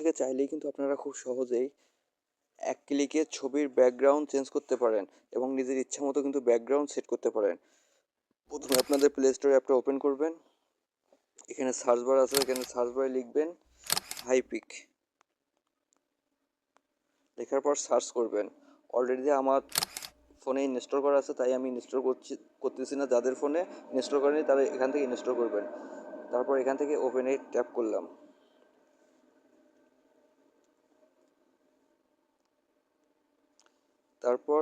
থেকে চাইলেই কিন্তু আপনারা খুব সহজেই এক ক্লিকে ছবির ব্যাকগ্রাউন্ড চেঞ্জ করতে পারেন এবং নিজের ইচ্ছা মতো কিন্তু ব্যাকগ্রাউন্ড সেট করতে পারেন। প্রথমে আপনাদের প্লে স্টোর অ্যাপটা ওপেন করবেন। এখানে সার্চ বার আছে, এখানে সার্চ বারে লিখবেন হাইপিক। লেখার পর সার্চ করবেন। অলরেডি আমার ফোনে ইনস্টল করা আছে, তাই আমি ইনস্টল করতেছি না। যাদের ফোনে ইনস্টল করেনি তারা এখান থেকে ইনস্টল করবেন। তারপর এখান থেকে ওপেনে ট্যাপ করলাম। তারপর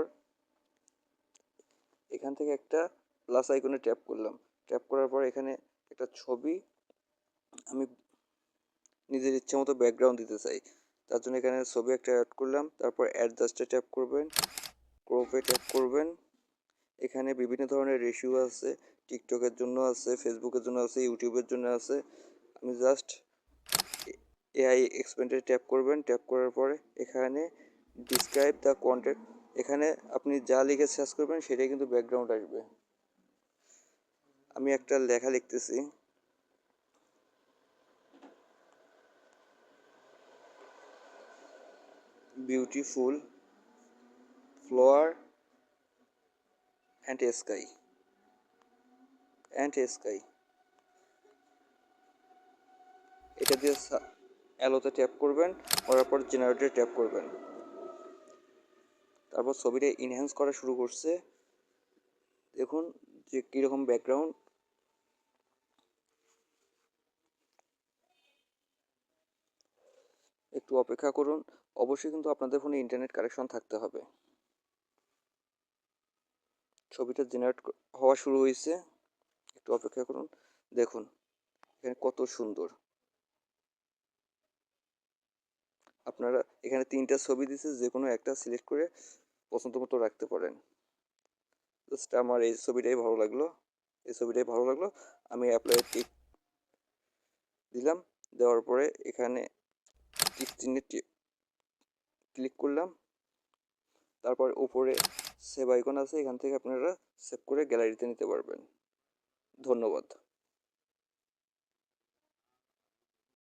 এখান থেকে একটা প্লাস আইকনে ট্যাপ করলাম। ট্যাপ করার পর এখানে একটা ছবি আমি নিজের ইচ্ছে মতো ব্যাকগ্রাউন্ড দিতে চাই, তার জন্য এখানে ছবি একটা অ্যাড করলাম। তারপর অ্যাডজাস্টে ট্যাপ করবেন, ক্রপে ট্যাপ করবেন। এখানে বিভিন্ন ধরনের রেশিও আছে, টিকটকের জন্য আছে, ফেসবুকের জন্য আছে, ইউটিউবের জন্য আছে। আমি জাস্ট এআই এক্সপেন্ডে ট্যাপ করবেন। ট্যাপ করার পরে এখানে ডিসক্রাইব দ্য কন্টেন্ট, এখানে আপনি যা লিখে সার্চ করবেন সেটাই কিন্তু ব্যাকগ্রাউন্ড আসবে। আমি একটা লেখা লিখতেছি, বিউটিফুল ফ্লোয়ার অ্যান্ড স্কাই এটা দিয়ে অ্যালোতে ট্যাপ করবেন, করার পর জেনারেটরে ট্যাপ করবেন। তারপর ছবিটা ইনহ্যান্স করা শুরু করছে। দেখুন যে কীরকম ব্যাকগ্রাউন্ড। একটু অপেক্ষা করুন। অবশ্যই কিন্তু আপনাদের ফোনে ইন্টারনেট কানেকশন থাকতে হবে। ছবিটা জেনারেট হওয়া শুরু হয়েছে, একটু অপেক্ষা করুন। দেখুন এখানে কত সুন্দর। আপনারা এখানে 3টা ছবি দিছে, যে কোনো একটা সিলেক্ট করে পছন্দ মতো রাখতে পারেন। জাস্ট আমার এই ছবিটাই ভালো লাগলো। আমি অ্যাপ্লাই টিক দিলাম। দেওয়ার পরে এখানে টিক চিহ্নে ক্লিক করলাম। তারপর উপরে সেভ আইকন আছে, এখান থেকে আপনারা সেভ করে গ্যালারিতে নিতে পারবেন। ধন্যবাদ।